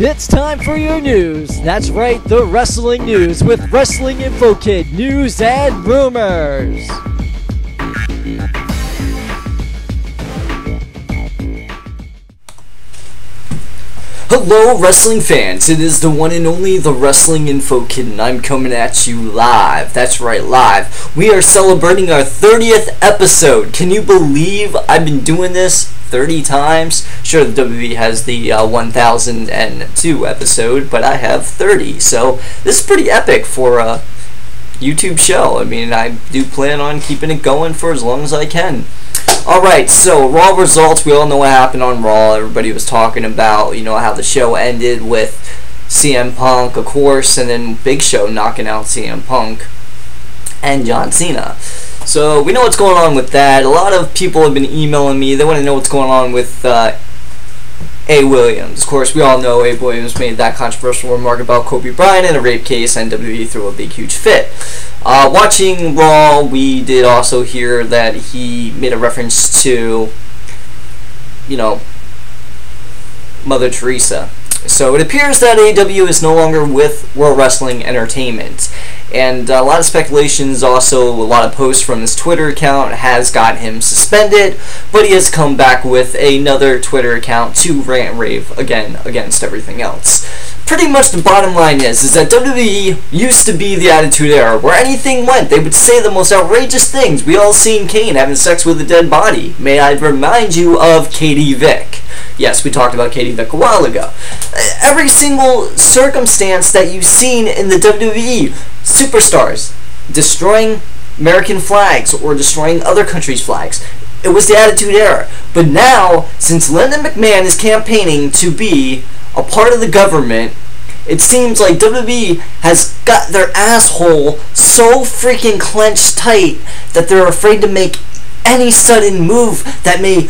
It's time for your news. That's right, the wrestling news with Wrestling Info Kid news and rumors. Hello wrestling fans, it is the one and only the Wrestling Info Kid and I'm coming at you live. That's right, live. We are celebrating our 30th episode. Can you believe I've been doing this 30 times? Sure, the WWE has the 1002 episode, but I have 30. So this is pretty epic for a YouTube show. I mean, I do plan on keeping it going for as long as I can. Alright, so Raw results. We all know what happened on Raw. Everybody was talking about, how the show ended with CM Punk, of course, and then Big Show knocking out CM Punk and John Cena. So we know what's going on with that. A lot of people have been emailing me. They want to know what's going on with A. Williams. Of course, we all know Abe Williams made that controversial remark about Kobe Bryant in a rape case, and WWE threw a big, huge fit. Watching Raw, we did also hear that he made a reference to, Mother Teresa. So it appears that AEW is no longer with World Wrestling Entertainment. And a lot of speculations, also a lot of posts from his Twitter account has got him suspended, but he has come back with another Twitter account to rant and rave again against everything else. Pretty much the bottom line is that WWE used to be the Attitude Era, where anything went. They would say the most outrageous things. We all seen Kane having sex with a dead body. May I remind you of Katie Vick? Yes, we talked about Katie Vick a while ago. Every single circumstance that you've seen in the WWE, superstars destroying American flags or destroying other countries' flags, it was the Attitude Era. But now, since Linda McMahon is campaigning to be a part of the government, it seems like WWE has got their asshole so freaking clenched tight that they're afraid to make any sudden move that may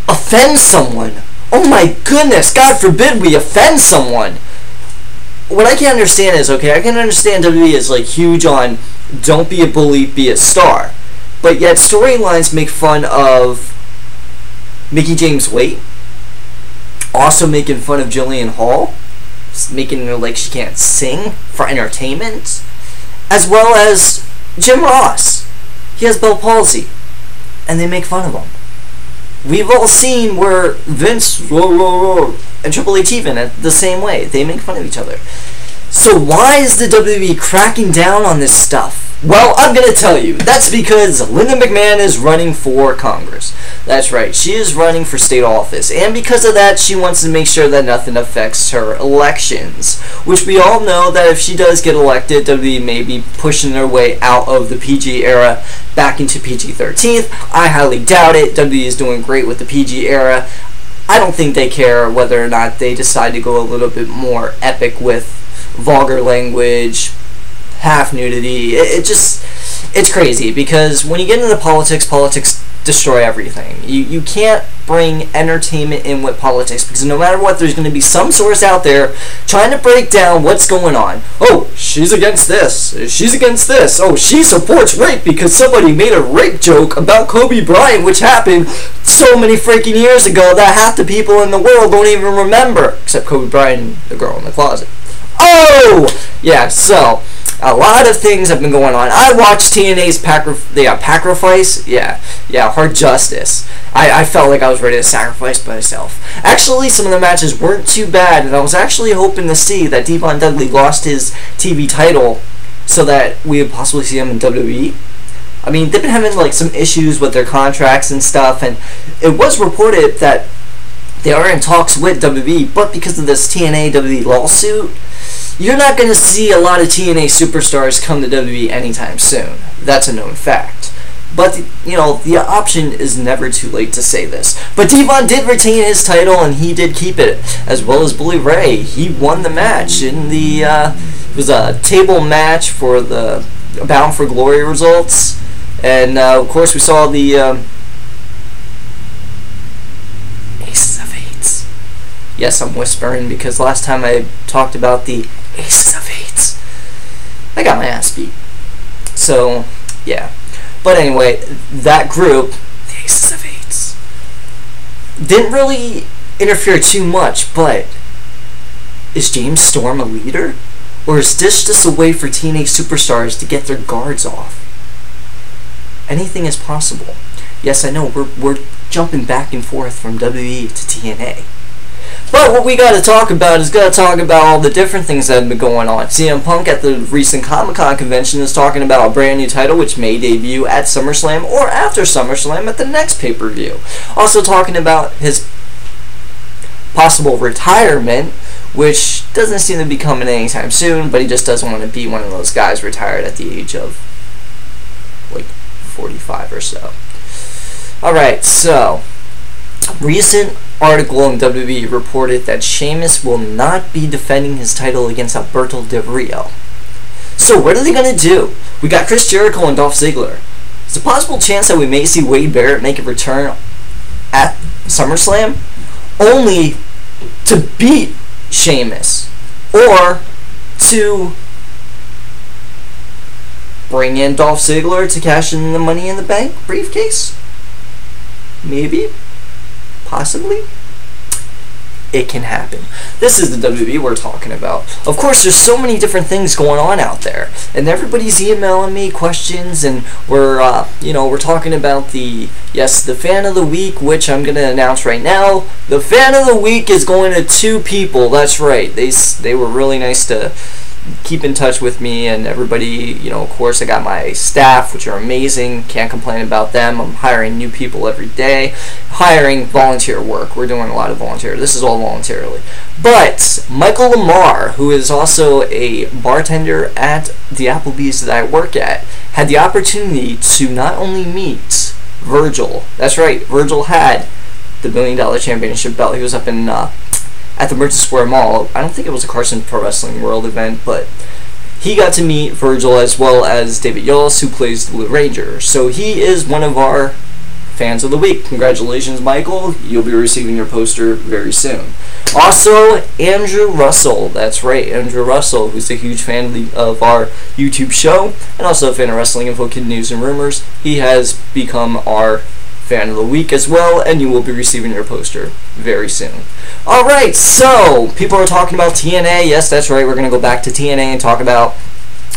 offend someone. Oh my goodness, God forbid we offend someone. What I can understand is, okay, I can understand WWE is like huge on don't be a bully, be a star. But yet storylines make fun of Mickie James Waite, also making fun of Jillian Hall, making her like she can't sing for entertainment, as well as Jim Ross. He has Bell palsy, and they make fun of him. We've all seen where Vince and Triple H even the same way. They make fun of each other. So why is the WWE cracking down on this stuff? Well, I'm going to tell you. That's because Linda McMahon is running for Congress. That's right. She is running for state office. And because of that, she wants to make sure that nothing affects her elections. Which we all know that if she does get elected, WWE may be pushing their way out of the PG era back into PG-13. I highly doubt it. WWE is doing great with the PG era. I don't think they care whether or not they decide to go a little bit more epic with vulgar language, half nudity. It's crazy because when you get into politics destroy everything. You can't bring entertainment in with politics because no matter what, there's going to be some source out there trying to break down what's going on. Oh, she's against this. She's against this. Oh, she supports rape because somebody made a rape joke about Kobe Bryant, which happened so many freaking years ago that half the people in the world don't even remember, except Kobe Bryant and the girl in the closet. Oh! Yeah, so a lot of things have been going on. I watched TNA's Pacrifice. Yeah, Hard Justice. I felt like I was ready to sacrifice myself. Actually, some of the matches weren't too bad, and I was actually hoping to see that Devon Dudley lost his TV title so that we would possibly see him in WWE. I mean, they've been having like some issues with their contracts and stuff, and it was reported that they are in talks with WWE, but because of this TNA WWE lawsuit, you're not going to see a lot of TNA superstars come to WWE anytime soon. That's a known fact. But, the option is never too late to say this. But Devon did retain his title, and he did keep it, as well as Bully Ray. He won the match in the, it was a table match for the Bound for Glory results. And, of course, we saw the, Aces of Eights. Yes, I'm whispering because last time I talked about the Aces of Eights, I got my ass beat. So, yeah. But anyway, that group, the Aces of Eights, didn't really interfere too much, but Is James Storm a leader? Or is this just a way for teenage superstars to get their guards off? Anything is possible. Yes, I know, we're jumping back and forth from WWE to TNA. But what we gotta talk about is all the different things that have been going on. CM Punk at the recent Comic-Con convention is talking about a brand new title which may debut at SummerSlam or after SummerSlam at the next pay-per-view. Also talking about his possible retirement, which doesn't seem to be coming anytime soon, but he just doesn't want to be one of those guys retired at the age of like 45 or so. Alright, so recent article in WWE reported that Sheamus will not be defending his title against Alberto Del Rio. So what are they going to do? We got Chris Jericho and Dolph Ziggler. There's a possible chance that we may see Wade Barrett make a return at SummerSlam, only to beat Sheamus, or to bring in Dolph Ziggler to cash in the Money in the Bank briefcase. Maybe. Possibly. It can happen. This is the WWE we're talking about. Of course, there's so many different things going on out there, and everybody's emailing me questions, and we're talking about the fan of the week, which I'm gonna announce right now. The fan of the week is going to 2 people. That's right. They were really nice to keep in touch with me, and everybody, of course, I got my staff, which are amazing. Can't complain about them. I'm hiring new people every day. Hiring volunteer work. We're doing a lot of volunteer. This is all voluntarily. But Michael Lamar, who is also a bartender at the Applebee's that I work at, had the opportunity to not only meet Virgil. That's right, Virgil had the $1 Million Championship belt. He was up in at the Merchant Square Mall. I don't think it was a Carson Pro Wrestling World event, but he got to meet Virgil as well as David Yost, who plays the Blue Ranger. So he is one of our fans of the week. Congratulations, Michael. You'll be receiving your poster very soon. Also, Andrew Russell. That's right, Andrew Russell, who's a huge fan of our YouTube show and also a fan of Wrestling Info, Kid News, and Rumors. He has become our fan of the week as well, and you will be receiving your poster very soon. Alright, so people are talking about TNA. Yes, that's right, we're going to go back to TNA and talk about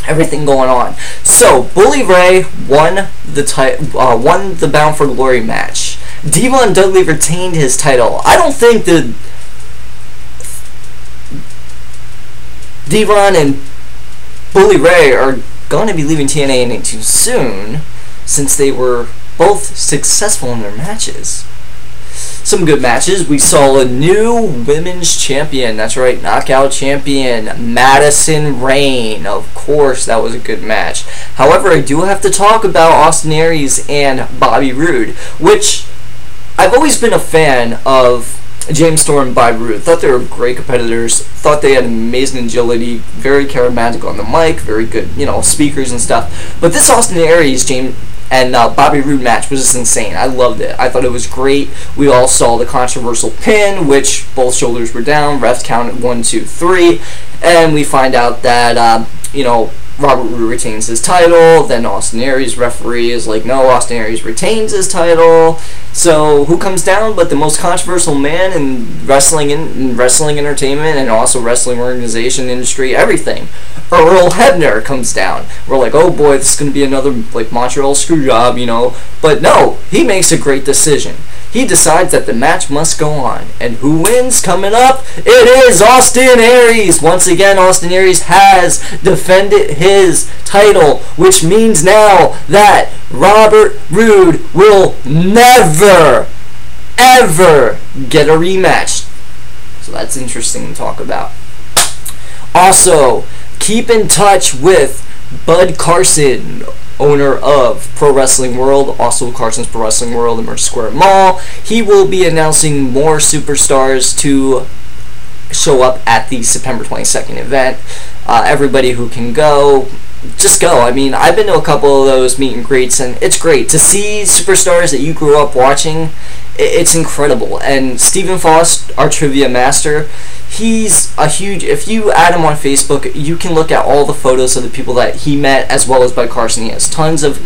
everything going on. So Bully Ray won the Bound for Glory match. Devon Dudley retained his title. I don't think that Devon and Bully Ray are going to be leaving TNA anytime too soon, since they were both successful in their matches. Some good matches. We saw a new women's champion. That's right, knockout champion, Madison Rayne. Of course, that was a good match. However, I do have to talk about Austin Aries and Bobby Roode, which I've always been a fan of. James Storm and Bobby Roode. Thought they were great competitors. Thought they had amazing agility. Very charismatic on the mic. Very good, speakers and stuff. But this Austin Aries, James and Bobby Roode match was just insane. I loved it. I thought it was great. We all saw the controversial pin, which both shoulders were down. Refs counted 1, 2, 3, and we find out that Robert Roode retains his title. Then Austin Aries, referee, is like, no, Austin Aries retains his title. So who comes down but the most controversial man in wrestling entertainment and also wrestling organization industry, everything. Earl Hebner comes down. We're like, oh boy, this is going to be another like Montreal screw job, But no, he makes a great decision. He decides that the match must go on. And who wins coming up? It is Austin Aries! Once again, Austin Aries has defended his title, which means now that Robert Roode will never, ever get a rematch. So that's interesting to talk about. Also, keep in touch with Bud Carson, owner of Pro Wrestling World, also Carson's Pro Wrestling World in Merchant Square Mall. He will be announcing more superstars to show up at the September 22nd event. Everybody who can go, just go. I mean, I've been to a couple of those meet and greets, and it's great to see superstars that you grew up watching. It's incredible. And Stephen Foss, our trivia master, he's a huge, if you add him on Facebook, you can look at all the photos of the people that he met, as well as Bud Carson. He has tons of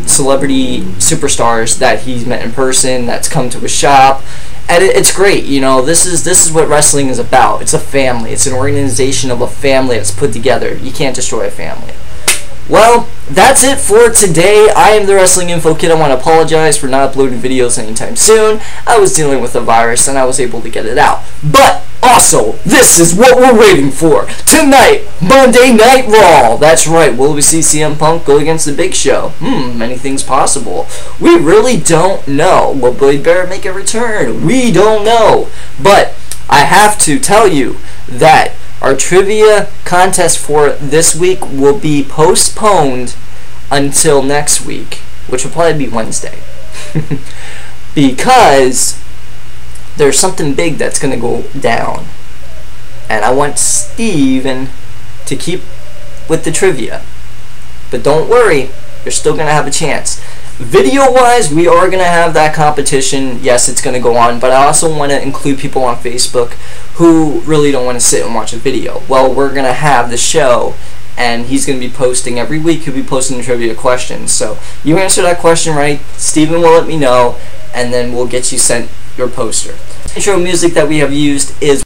celebrity superstars that he's met in person, that's come to his shop, And it's great, you know. This is what wrestling is about. It's a family. It's an organization of a family that's put together. You can't destroy a family. Well, that's it for today. I am the Wrestling Info Kid. I want to apologize for not uploading videos anytime soon. I was dealing with a virus and I was able to get it out. But also, this is what we're waiting for. Tonight, Monday Night Raw. That's right. Will we see CM Punk go against the Big Show? Many things possible. We really don't know. Will Billy Barrett make a return? We don't know. But I have to tell you that our trivia contest for this week will be postponed until next week, which will probably be Wednesday. Because there's something big that's going to go down. And I want Steven to keep with the trivia. But don't worry, you're still going to have a chance. Video-wise, we are going to have that competition. Yes, it's going to go on, but I also want to include people on Facebook who really don't want to sit and watch a video. Well, we're going to have the show, and he's going to be posting every week. He'll be posting the trivia questions. So you answer that question right, Steven will let me know, and then we'll get you sent your poster. The intro music that we have used is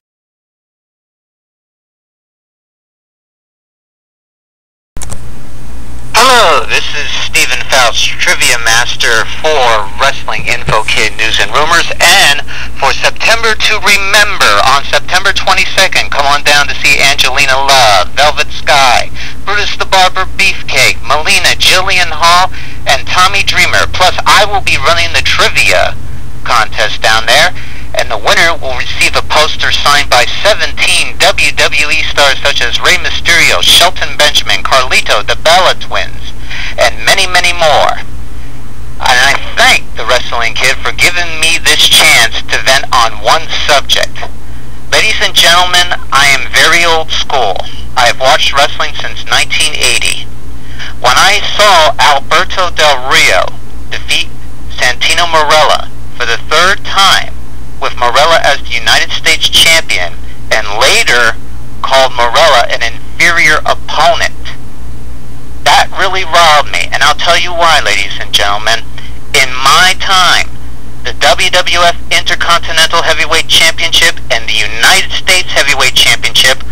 Hello, this is Stephen Faust, Trivia Master for Wrestling Info Kid News and Rumors, and for September to Remember, on September 22nd, come on down to see Angelina Love, Velvet Sky, Brutus the Barber Beefcake, Melina, Jillian Hall, and Tommy Dreamer. Plus, I will be running the trivia contest down there, and the winner will receive a poster signed by 17 WWE stars such as Rey Mysterio, Shelton Benjamin, Carlito, the Bella Twins, and many, many more. And I thank the Wrestling Kid for giving me this chance to vent on one subject. Ladies and gentlemen, I am very old school. I have watched wrestling since 1980. When I saw Alberto Del Rio defeat Santino Marella for the third time, with Marella as the United States champion, and later called Marella an inferior opponent, that really riled me, and I'll tell you why, ladies and gentlemen. In my time, the WWF Intercontinental Heavyweight Championship and the United States Heavyweight Championship,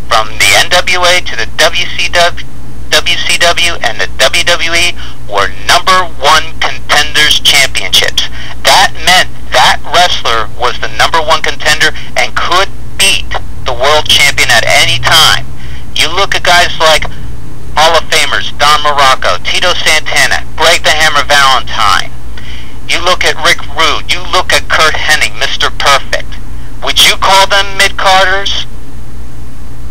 from the NWA to the WCW and the WWE, were #1 contenders championships. That meant that wrestler was the #1 contender and could beat the world champion at any time. You look at guys like Hall of Famers Don Morocco, Tito Santana, Greg the Hammer Valentine. You look at Rick Rude. You look at Kurt Hennig, Mr. Perfect. Would you call them mid-carders?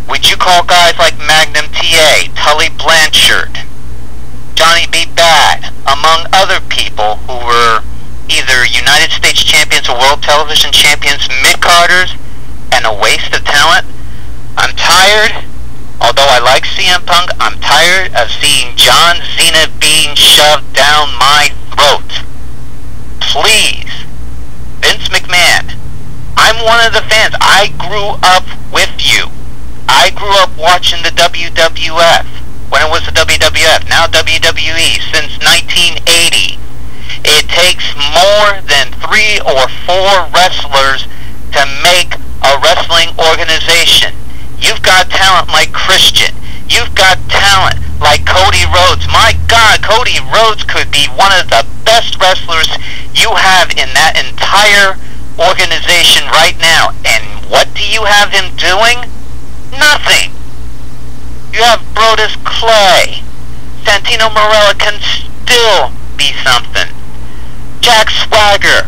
Would you call guys like Magnum TA, Tully Blanchard, Johnny B. Bad, among other people who were either United States champions or World Television champions, mid-carders and a waste of talent? I'm tired, although I like CM Punk, I'm tired of seeing John Cena being shoved down my throat. Please, Vince McMahon, I'm one of the fans. I grew up with you. I grew up watching the WWF when it was the WWF, now WWE, since 1980. It takes more than 3 or 4 wrestlers to make a wrestling organization. You've got talent like Christian. You've got talent like Cody Rhodes. My God, Cody Rhodes could be one of the best wrestlers you have in that entire organization right now. And what do you have him doing? Nothing. You have Brodus Clay. Santino Marella can still be something. Jack Swagger,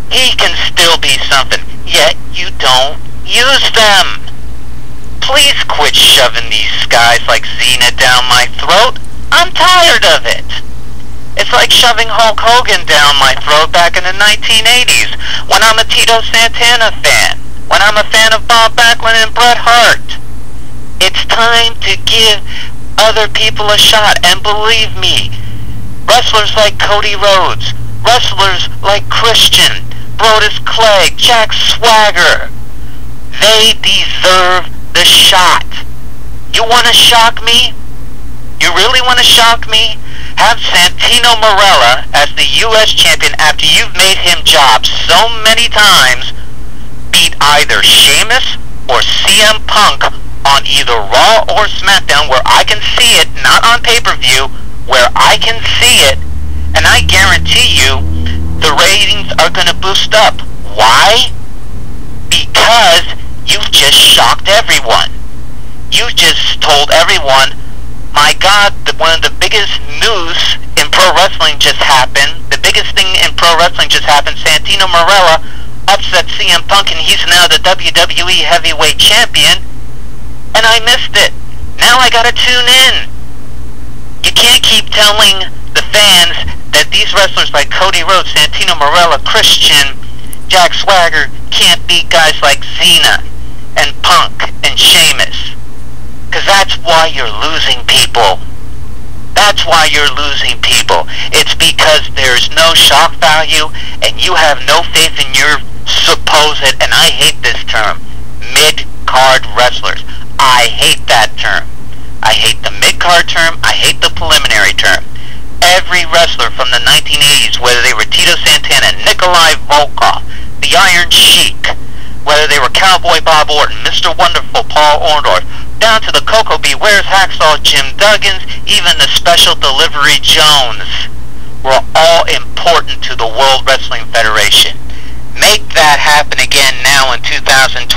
he can still be something, yet you don't use them. Please quit shoving these guys like Cena down my throat. I'm tired of it. It's like shoving Hulk Hogan down my throat back in the 1980s when I'm a Tito Santana fan, when I'm a fan of Bob Backlund and Bret Hart. It's time to give other people a shot, and believe me, wrestlers like Cody Rhodes, wrestlers like Christian, Brodus Clay, Jack Swagger, they deserve the shot. You want to shock me? You really want to shock me? have Santino Marella as the U.S. champion after you've made him job so many times beat either Sheamus or CM Punk on either Raw or SmackDown where I can see it, not on pay-per-view, where I can see it, and I guarantee you the ratings are going to boost up. Why? Because you've just shocked everyone. You just told everyone, my God, one of the biggest news in pro wrestling just happened. The biggest thing in pro wrestling just happened. Santino Marella upset CM Punk and he's now the WWE Heavyweight Champion. And I missed it. Now I gotta tune in. You can't keep telling the fans that these wrestlers like Cody Rhodes, Santino Marella, Christian, Jack Swagger can't beat guys like Cena and Punk and Sheamus. Because that's why you're losing people. That's why you're losing people. It's because there's no shock value and you have no faith in your supposed, and I hate this term, mid-card wrestlers. I hate that term. I hate the mid-card term. I hate the preliminary term. Every wrestler from the 1980s, whether they were Tito Santana, Nikolai Volkov, the Iron Sheik, whether they were Cowboy Bob Orton, Mr. Wonderful Paul Orndorff, down to the Coco Beware's Hacksaw Jim Duggins, even the Special Delivery Jones, were all important to the World Wrestling Federation. Make that happen again now in 2012.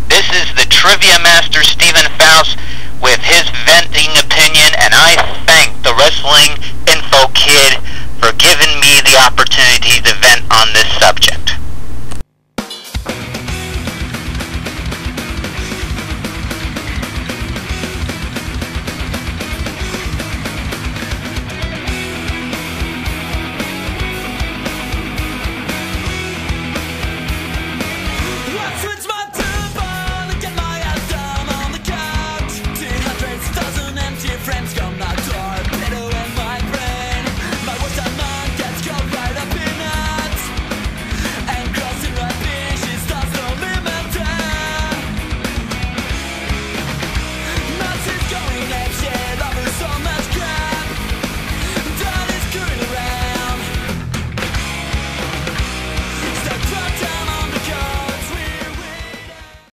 This is the Trivia Master Stephen Faust with his venting opinion, and I thank the Wrestling Info Kid for giving me the opportunity to vent on this subject.